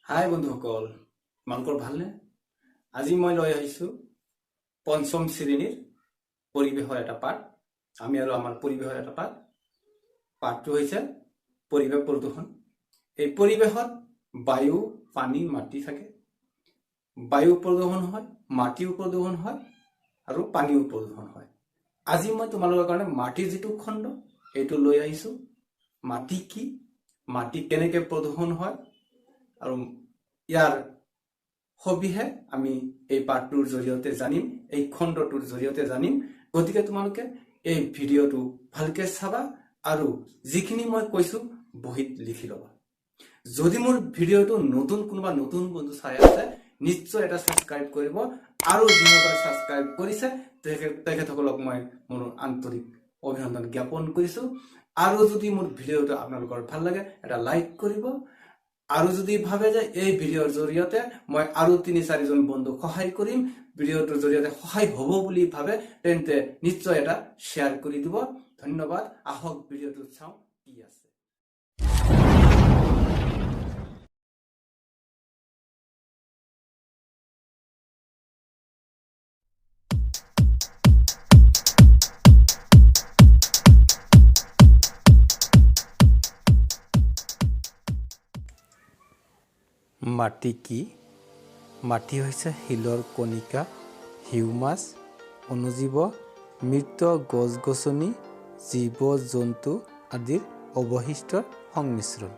হাই বন্ধুসকল, তোমালোকৰ ভালনে? আজি মই লৈ আহিছোঁ পঞ্চম শ্ৰেণীৰ পৰিৱেশৰ এটা পাঠ। আমি আৰু আমাৰ পৰিৱেশৰ এটা পাঠ। পাঠটো হৈছে পৰিৱেশ প্ৰদূষণ। এই পৰিৱেশত বায়ু, পানী, মাটি থাকে। বায়ু প্ৰদূষণ হয়, মাটিও প্ৰদূষণ হয় আৰু পানীও প্ৰদূষণ হয়। আজি মই তোমালোকৰ কাৰণে মাটিৰ যিটো খণ্ড এইটো লৈ আহিছোঁ। মাটি কি, মাটি কেনেকৈ প্ৰদূষণ হয় আৰু ইয়াৰ সবিহে আমি এই পাঠটোৰ জৰিয়তে জানিম, এই খণ্ডটোৰ জৰিয়তে জানিম। গতিকে তোমালোকে এই ভিডিঅ'টো ভালকে চাবা আৰু যিখিনি মই কৈছোঁ বহীত লিখি ল'বা। যদি মোৰ ভিডিঅ'টো কোনোবা নতুন বন্ধু চাই আছে, নিশ্চয় এটা ছাবস্ক্ৰাইব কৰিব আৰু যিসকলে ছাবস্ক্ৰাইব কৰিছে তেখেতসকলক মই মোৰ আন্তৰিক অভিনন্দন জ্ঞাপন কৰিছোঁ। আৰু যদি মোৰ ভিডিঅ'টো আপোনালোকৰ ভাল লাগে এটা লাইক কৰিব। আৰু যদি ভাবে যে এই ভিডিঅ'ৰ জৰিয়তে মই আৰু ৩-৪জন বন্ধুক সহায় কৰিম, ভিডিঅ'টোৰ জৰিয়তে সহায় হ'ব বুলি ভাবে, তেন্তে নিশ্চয় এটা শ্বেয়াৰ কৰি দিব। ধন্যবাদ। আহক ভিডিঅ'টো চাওঁ কি আছে। মাটি কি? মাটি হৈছে শিলৰ কণিকা, হিউমাছ, অণুজীৱ, মৃত গছ-গছনি, জীৱ-জন্তু আদিৰ অৱশিষ্টৰ সংমিশ্ৰণ।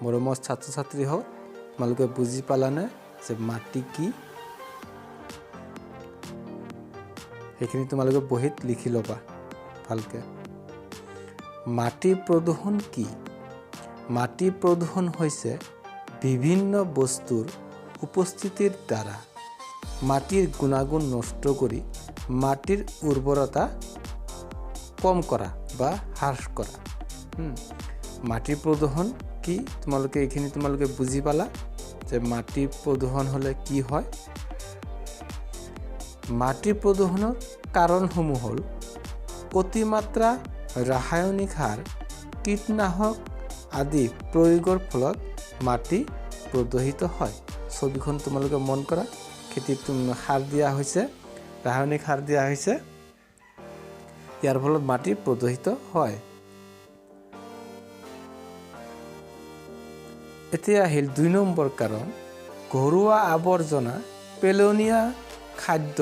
মৰমৰ ছাত্ৰ-ছাত্ৰী হওক, তোমালোকে বুজি পালানে যে মাটি কি? সেইখিনি তোমালোকে বহীত লিখি ল'বা ভালকে। মাটি প্ৰদূষণ কি? মাটি প্ৰদূষণ হৈছে বিভিন্ন বস্তুৰ উপস্থিতিৰ দ্বাৰা মাটিৰ গুণাগুণ নষ্ট কৰি মাটিৰ উৰ্বৰতা কম কৰা বা হ্ৰাস কৰা। মাটিৰ প্ৰদূষণ কি? এইখিনি তোমালোকে বুজি পালা যে মাটিৰ প্ৰদূষণ হ'লে কি হয়। মাটিৰ প্ৰদূষণৰ কাৰণসমূহ হ'ল অতিমাত্ৰা ৰাসায়নিক সাৰ, কীটনাশক আদি প্ৰয়োগৰ ফলত মাটি প্ৰদূষিত হয়। ছবিখন তোমালোকে মন কৰা, খেতিত সাৰ দিয়া হৈছে, ৰাসায়নিক সাৰ দিয়া হৈছে, ইয়াৰ ফলত মাটি প্ৰদূষিত হয়। এতিয়া আহিল ২ নম্বৰ কাৰণ, ঘৰুৱা আৱৰ্জনা, পেলনীয়া খাদ্য,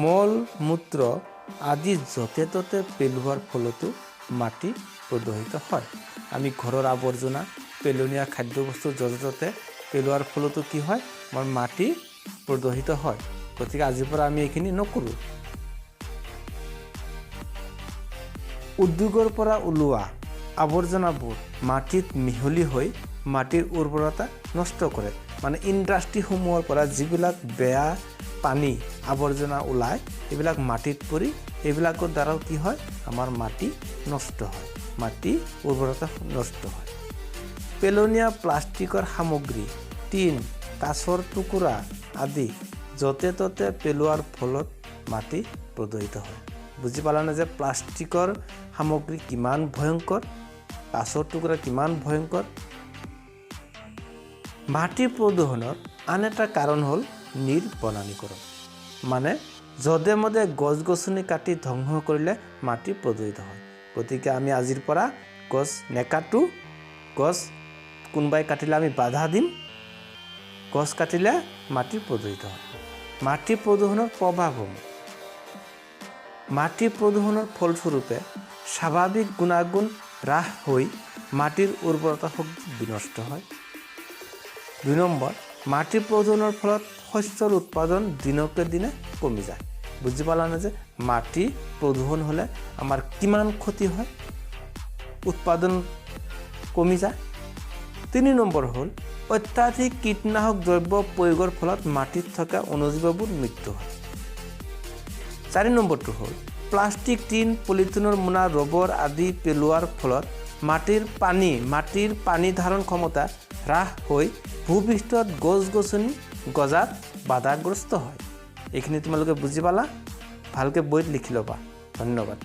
মল মূত্ৰ আদি য'তে ত'তে পেলোৱাৰ ফলতো মাটি প্ৰদূষিত হয়। আমি ঘৰৰ আৱৰ্জনা, পেলনীয়া খাদ্যবস্তু য'তে ত'তে পেলোৱাৰ ফলতো কি হয়? আমাৰ মাটি প্ৰদূষিত হয়। গতিকে আজিৰ পৰা আমি এইখিনি নকৰোঁ। উদ্যোগৰ পৰা ওলোৱা আৱৰ্জনাবোৰ মাটিত মিহলি হৈ মাটিৰ উৰ্বৰতা নষ্ট কৰে। মানে ইণ্ডাষ্ট্ৰীসমূহৰ পৰা যিবিলাক বেয়া পানী আৱৰ্জনা ওলায়, এইবিলাক মাটিত পৰি এইবিলাকৰ দ্বাৰাও কি হয়? আমাৰ মাটি নষ্ট হয়, মাটি উৰ্বৰতা নষ্ট হয়। পেলনীয়া প্লাষ্টিকৰ সামগ্ৰী, টিন, কাঁচৰ টুকুৰা আদি য'তে ত'তে পেলোৱাৰ ফলত মাটি প্ৰদূষিত হয়। বুজি পালানে যে প্লাষ্টিকৰ সামগ্ৰী কিমান ভয়ংকৰ, কাঁচৰ টুকুৰা কিমান ভয়ংকৰ। মাটি প্ৰদূষণৰ আন এটা কাৰণ হ'ল নিৰ্বনানীকৰণ। মানে যধে মধে গছ-গছনি কাটি ধ্বংস কৰিলে মাটি প্ৰদূষিত হয়। গতিকে আমি আজিৰ পৰা গছ নেকাটো, গছ কোনোবাই কাটিলে আমি বাধা দিম। গছ কাটিলে মাটি প্ৰদূষিত হয়। মাটি প্ৰদূষণৰ প্ৰভাৱসমূহ। মাটি প্ৰদূষণৰ ফলস্বৰূপে স্বাভাৱিক গুণাগুণ হ্ৰাস হৈ মাটিৰ উৰ্বৰতা শক্তি বিনষ্ট হয়। ২ নম্বৰ, মাটি প্ৰদূষণৰ ফলত শস্যৰ উৎপাদন দিনকে দিনে কমি যায়। বুজি পালানে যে মাটি প্ৰদূষণ হ'লে আমাৰ কিমান ক্ষতি হয়, উৎপাদন কমি যায়। ৩ নম্বৰ হ'ল অত্যাধিক কীটনাশক দ্ৰব্য প্ৰয়োগৰ ফলত মাটিত থকা অণুজীৱবোৰ মৃত্যু হয়। ৪ নম্বৰটো হ'ল প্লাষ্টিক, টিন, পলিথিনৰ মোনা, ৰবৰ আদি পেলোৱাৰ ফলত মাটিৰ পানী ধাৰণ ক্ষমতা হ্ৰাস হৈ ভূপৃষ্ঠত গছ-গছনি গজাত বাধাগ্ৰস্ত হয়। এইখিনি তোমালোকে বুজি পালা, ভালকৈ বহীত লিখি ল'বা। ধন্যবাদ।